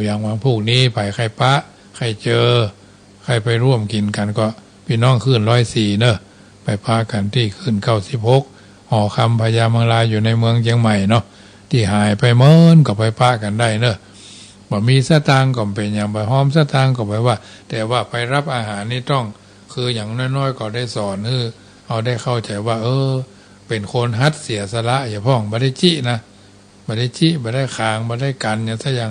อย่างวันพรุ่งนี้ไปใครปะใครเจอใครไปร่วมกินกันก็พี่น้องขึ้น104เนอะไปพากันที่ขึ้น96หอคำพญามังลาอยู่ในเมืองเชียงใหม่เนาะที่หายไปเมินก็ไปพากันได้เนอะบ่มีสตางค์ก็เป็นอย่างไปหอมสตางค์ก็ไปว่าแต่ว่าไปรับอาหารนี่ต้องคืออย่างน้อยๆก็ได้สอนเอาได้เข้าใจว่าเป็นคนฮัดเสียสละอย่าพ้องบ่ได้จินะบ่ได้จิบ่ได้คางบ่ได้กันเนี่ยถ้าอย่าง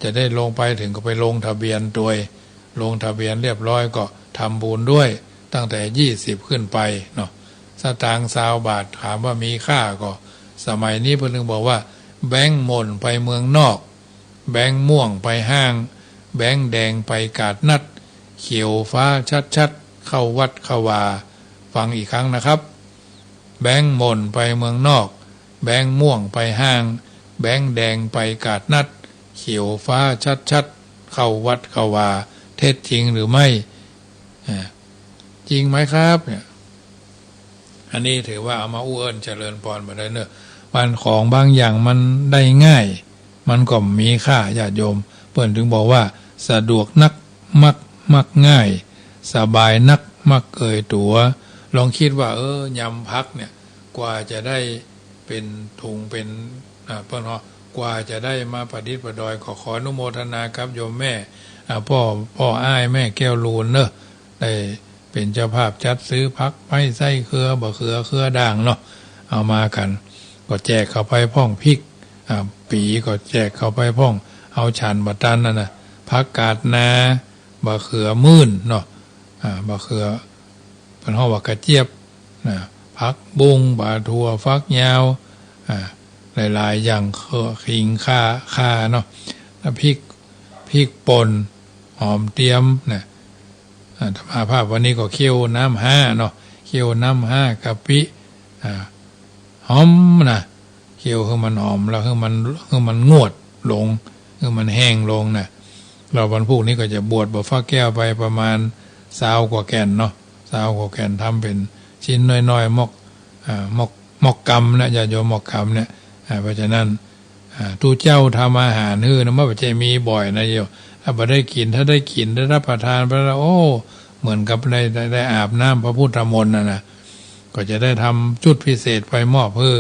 จะได้ลงไปถึงก็ไปลงทะเบียนตัวลงทะเบียนเรียบร้อยก็ทำบุญด้วยตั้งแต่20ขึ้นไปเนาะสตางค์20 บาทถามว่ามีค่าก็สมัยนี้เพิ่นถึงบอกว่าแบงค์หม่นไปเมืองนอกแบงค์ม่วงไปห้างแบงค์แดงไปกาดนัดเขียวฟ้าชัดๆเข้าวัดเข้าวาฟังอีกครั้งนะครับแบงค์หม่นไปเมืองนอกแบงค์ม่วงไปห้างแบงค์แดงไปกาดนัดเขียวฟ้าชัดๆเข้าวัดเข้าวาเท็จจริงหรือไม่จริงไหมครับเนี่ยอันนี้ถือว่าเอามาอู้เอิ้นเจริญพรมาได้เนอะวันของบางอย่างมันได้ง่ายมันก็มีค่าญาติโยมเปิ้นถึงบอกว่าสะดวกนักมักง่ายสบายนักมักเกยตัวลองคิดว่ายำพักเนี่ยกว่าจะได้เป็นถุงเป็นเปิ้นกว่าจะได้มาประดิษฐ์ประดอยขออนุโมทนาครับโยมแม่พ่ออ้ายแม่แก้วลูนเนอะได้เป็นเจ้าภาพจัดซื้อพักไม้ไส้เครือบ่เครือด่างเนาะเอามากันก็แจกเข้าไปพ่องพริกปีก็แจกเข้าไปพ่องเอาฉันบัตันนั่นน่ะพักกาดนาบะเขือมื่นเนาะบะเขือเป็นห้องว่ากระเจี๊ยบพักบุ้งบะทัวฟักยาวหลายๆอย่างขิงข่าเนาะแล้วพริกป่นหอมเตรียมนะธรรมภาพวันนี้ก็เคี่ยวน้ำ5เนาะเคี่ยวน้ำ5กะปิหอมนะเคี่ยวให้มันหอมแล้วให้มันงวดลงให้มันแห้งลงนะเราวันพรุ่งนี้ก็จะบวชบ่ฟ้าแก้วไปประมาณ20 กว่าแก่นเนาะ20 กว่าแก่นทำเป็นชิ้นน้อยๆมอกกำนะอย่าโยมมอกกำเนี่ยเพราะฉะนั้นตู้เจ้าทำอาหารนะมันไม่ใช่มีบ่อยนะโยมถ้าได้กินได้รับประทานไปแล้วเหมือนกับได้อาบน้ำพระพุทธมนต์นะก็จะได้ทำชุดพิเศษไปมอบเพื่อ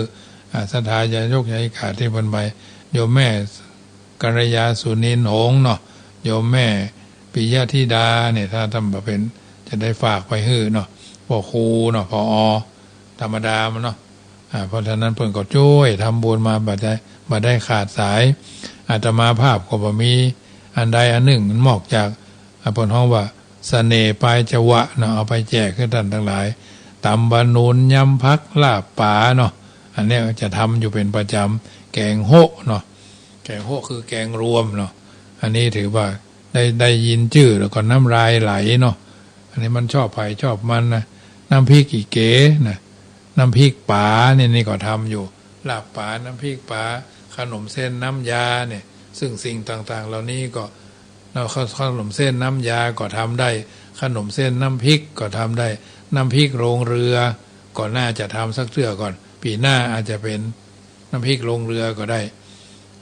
ศรัทธาญาโยกญาติกาที่บนใบโยมแม่กัลยาสุนินหงเนาะโยมแม่ปิยธิดาเนี่ยถ้าทำแบบเป็นจะได้ฝากไปฮื้อเนาะพ่อครูเนาะพอธรรมดามันเนาะเพราะฉะนั้นเพิ่นก็ช่วยทำบุญมาบัดได้ขาดสายอาตมาภาพก็บ่มีอันใดอันหนึ่งมันมอกจากเพิ่นฮ้องว่าเสน่ห์ปลายจวะเนาะเอาไปแจกให้ท่านทั้งหลายตำบะนูนยำพักลาบป่าเนาะอันนี้จะทำอยู่เป็นประจำแกงโฮะเนาะแกงโฮะคือแกงรวมเนาะอันนี้ถือว่าได้ยินชื่อแล้วก็น้ำลายไหลเนาะอันนี้มันชอบไผ่ชอบมันนะน้ำพริกอีเก๋นะน้ำพริกป่าเนี่ยนี่ก็ทำอยู่ลาบป่าน้ำพริกป่าขนมเส้นน้ำยาเนี่ยซึ่งสิ่งต่างๆเหล่านี้ก็เราขนมเส้นน้ำยาก็ทำได้ขนมเส้นน้ำพริกก็ทำได้น้ำพริกโรงเรือก็น่าจะทำสักเทื่อก่อนปีหน้าอาจจะเป็นน้ำพริกโรงเรือก็ได้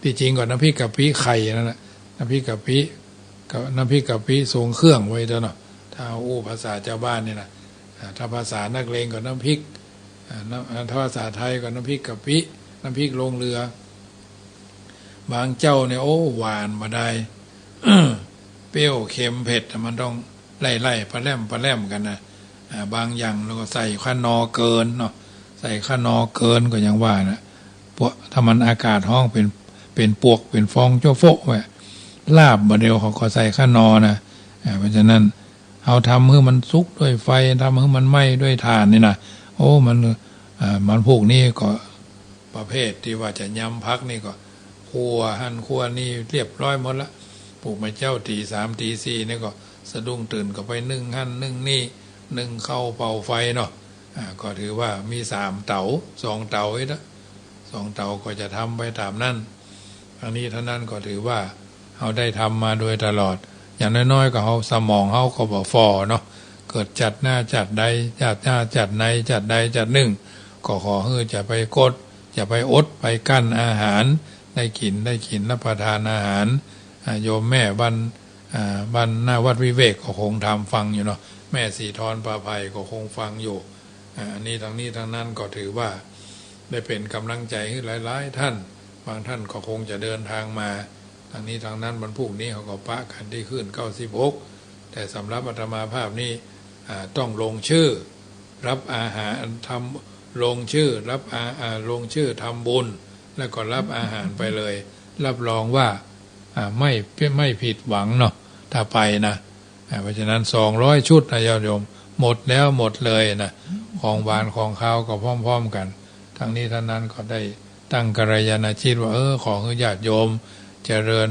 ที่จริงก่อนน้ำพริกกะปิไข่นั่นแหละน้ำพริกกะปิทรงเครื่องไว้เถอะเนาะถ้าภาษาเจ้าบ้านนี่นะถ้าภาษานักเลงก็น้ำพริกถ้าภาษาไทยก็น้ำพริกกะปิน้ำพริกโรงเรือบางเจ้าเนี่ยหวานมาได้ เปรี้ยวเค็มเผ็ดมันต้องไล่ปลาแหลมกันนะบางอย่างเราก็ใส่ข้านอเกินเนาะใส่ข้านอเกินก็ยังว่านะพวกถ้ามันอากาศห้องเป็นปวกเป็นฟองโจโฟะไว้ลาบบ่เดียวเขาก็ใส่ข้านอนะเพราะฉะนั้นเอาทำให้มันสุกด้วยไฟทำให้มันไหม้ด้วยถ่านนี่นะมันพวกนี้ก็ประเภทที่ว่าจะยำพักนี่ก็ครัวนี่เรียบร้อยหมดละปลูกไม้เจ้าตี3ตี4นี่ก็ สะดุ้งตื่นก็ไปนึ่งหั่นนึ่งนี่นึ่งเข้าเป่าไฟเนาะก็ถือว่ามี3 เต๋า2 เต๋าไอ้นะ2 เต๋าก็จะทำไปตามนั้นทั้งนี้ท่านั้นก็ถือว่าเขาได้ทำมาโดยตลอดอย่างน้อยๆก็เขาสมองเขาก็บ่ฝ่อเนาะเกิดจัดหน้าจัดใดจัดหน้าจัดในจัดใดจัดหนึ่งก็ขอให้จะไปกดจะไปอดไปกั้นอาหารได้กินรับประทานอาหารโยมแม่บ้านหน้าวัดวิเวกก็คงทำฟังอยู่เนาะแม่สีทรประภัยก็คงฟังอยู่อันนี้ทั้งนั้นก็ถือว่าได้เป็นกำลังใจให้หลายๆท่านบางท่านก็คงจะเดินทางมาทั้งนั้นวันพรุ่งนี้เขาก็ปะกันที่ขึ้น96แต่สำหรับอาตมาภาพนี้ต้องลงชื่อรับอาหารทำลงชื่อรับลงชื่อทำบุญแล้วก็รับอาหารไปเลยรับรองว่าไม่ผิดหวังเนาะถ้าไปนะเพราะฉะนั้น200 ชุดนะโยมหมดแล้วหมดเลยนะของหวานของข้าวก็พร้อมๆกันทั้งนี้ทั้งนั้นก็ได้ตั้งกัลยาณจิตว่าขอให้ญาติโยมเจริญ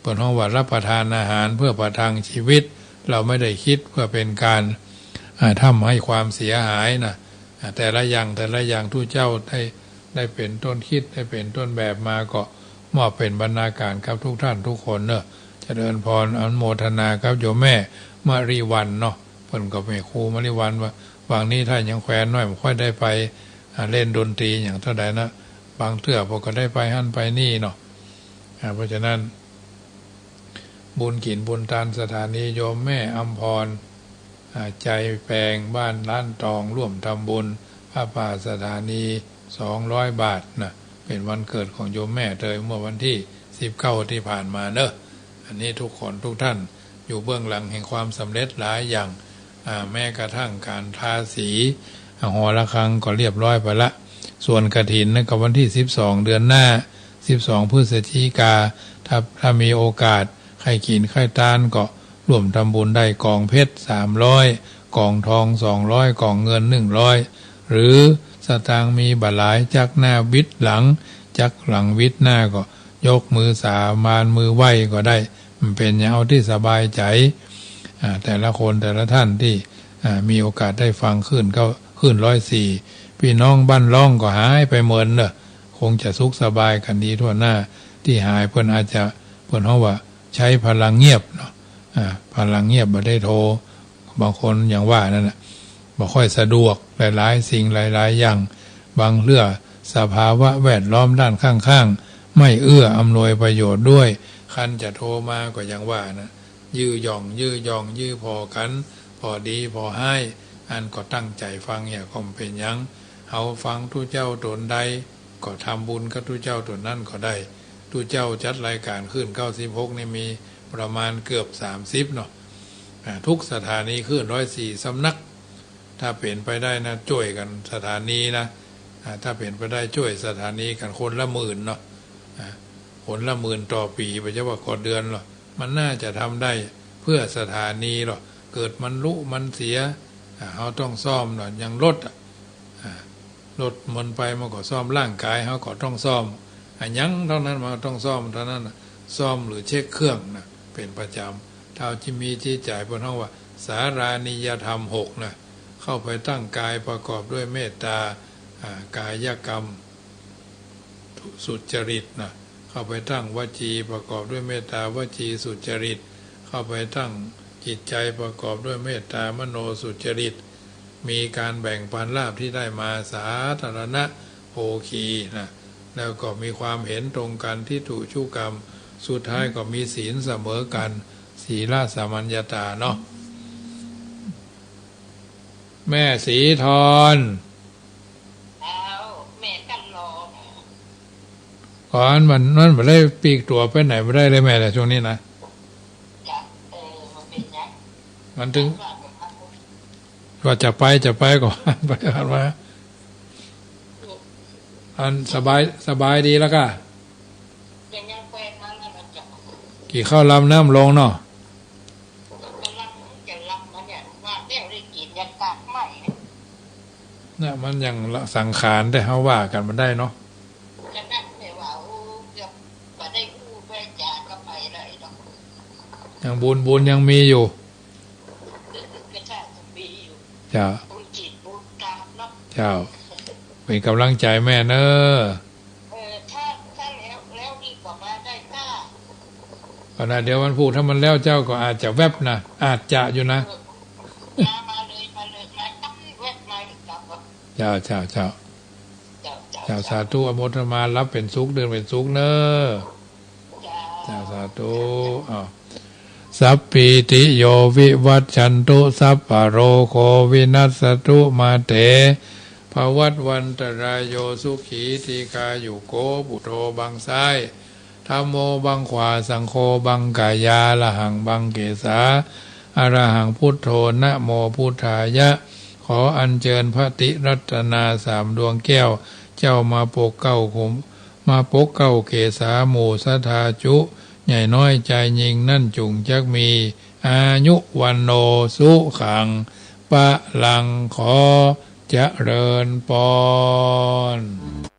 เปิดห้องวัดรับประทานอาหารเพื่อประทังชีวิตเราไม่ได้คิดเพื่อเป็นการทำให้ความเสียหายนะแต่ละอย่างทุกเจ้าได้เป็นต้นคิดได้เป็นต้นแบบมาก็มอบเป็นบรรณาการครับทุกท่านทุกคนเนอะเจริญพรอนุโมทนาครับโยมแม่มารีวันเนาะเพิ่นก็เป็นครูมารีวันว่าบางนี้ถ้ายังแควนน้อยไม่ค่อยได้ไปเล่นดนตรีอย่างเท่าใดนะบางเทื่อพวกก็ได้ไปหั่นไปนี่เนาะเพราะฉะนั้นบุญกินบุญทานสถานีโยมแม่อำพรใจแปลงบ้านล้านตองร่วมทำบุญผ้าป่าสถานี200 บาทนะเป็นวันเกิดของโยมแม่เตยเมื่อวันที่19ที่ผ่านมาเนอะอันนี้ทุกคนทุกท่านอยู่เบื้องหลังแห่งความสำเร็จหลายอย่างแม้กระทั่งการทาสีหอระฆังก็เรียบร้อยไปละส่วนกฐินนะก็วันที่12เดือนหน้า12พฤศจิกาถ้ามีโอกาสใครกินใครทานก็ร่วมทำบุญได้กองเพชร300กองทอง200กองเงิน100หรือสตางค์มีบาหลายจักหน้าวิดหลังจักหลังวิดหน้าก็ยกมือสามานมือไหวก็ได้มันเป็นอย่างเอาที่สบายใจแต่ละคนแต่ละท่านที่มีโอกาสได้ฟังขึ้น104พี่น้องบ้านล่องก็หายไปเหมือนเนอะคงจะสุขสบายกันดีทั่วหน้าที่หายเพิ่นอาจจะเพิ่นเขาว่าใช้พลังเงียบเนาะพลังเงียบบ่ได้โทรบางคนอย่างว่านั่นแหละบ่ค่อยสะดวกหลายๆสิ่งหลายๆอย่างบางเรื่องสภาวะแวดล้อมด้านข้างๆไม่เอื้ออำนวยประโยชน์ด้วยคันจะโทรมาก็อย่างว่านะยื้อย่องยื้อพอกันพอดีพอให้อันก็ตั้งใจฟังอย่าคอมเป็นยังเอาฟังทุเจ้าตนใดก็ทำบุญกับทุเจ้าตนนั่นก็ได้ทุเจ้าจัดรายการขึ้น96นี่มีประมาณเกือบ30เนาะทุกสถานีขึ้น104สำนักถ้าเปลี่ยนไปได้นะช่วยกันสถานีนะถ้าเปลี่ยนไปได้ช่วยสถานีกันคนละ10,000เนาะคนละ10,000ต่อปีไปจะว่าก่อนเดือนหรอมันน่าจะทำได้เพื่อสถานีหรอเกิดมันมันเสียเขาต้องซ่อมหน่อยอย่างรถมันไปมันก็ซ่อมร่างกายเขาก็ต้องซ่อมยังเท่านั้นมาต้องซ่อมเท่านั้นซ่อมหรือเช็คเครื่องนะเป็นประจำเท่าที่มีที่จ่ายบนห้องว่าสารานิยธรรม6นะเข้าไปตั้งกายประกอบด้วยเมตตากายกรรมสุจริตนะเข้าไปตั้งวจีประกอบด้วยเมตตาวจีสุจริตเข้าไปตั้งจิตใจประกอบด้วยเมตตามโนสุจริตมีการแบ่งปันลาภที่ได้มาสาธารณะโภคีนะแล้วก็มีความเห็นตรงกันที่ถูกชุกรรมสุดท้ายก็มีศีลเสมอกันศีลสัมมัญญตาเนาะแม่สีทรแม่กันรอก่อนมันไม่ได้ปีกตัวไปไหนไม่ได้เลยแม่แต่ช่วงนี้นะมันเป็นยังมันถึงว่าจะไปก่อนไปกันมาอันสบายดีแล้วก็ยังแควนมันมันจะกี่ข้าวลำน้ำลงเนาะจะลำมันเนี่ยว่าเดี๋ยวได้กินยังกากใหม่เนี่ยมันยังสังขารได้เขาว่ากันมันได้เนาะจะนั่งไม่ว่าเกือบมาได้ไปจากก็ไปเลยเนาะยังบุญยังมีอยู่ เจ้า บุญจิตบุญกรรมเนาะ เจ้าเป็นกำลังใจแม่เนอะถ้าแล้วดีกว่ามาได้ก้า ก็นะเดี๋ยววันพูดถ้ามันแล้วเจ้าก็อาจจะแวบนะอาจจะอยู่นะ มาเลยมาตั้งแวดมาอีกครับ เจ้าเจ้า เจ้าสาธุอโมทนารับเป็นสุขเดินเป็นสุขเนอะเจ้าสาธุอ้าวสัพพิติโยวิวัชชันตุสัพพะโรโควินัสสตุมาเตภวัตวันตรายโยสุขีทีกายุโกปุโตบังซ้ายธัมโมบังขวาสังโฆบังกายาละหังบังเกสาอะระหังพุทโธนะโมพุทธายะขออัญเชิญพระติรัตนาสามดวงแก้วเจ้ามาปกเก้าขุมมาปกเก้าเกสาหมู่สัทธาจุใหญ่น้อยใจยิงนั่นจุงจักมีอายุวันโนสุขังปะลังขอเจริญปอน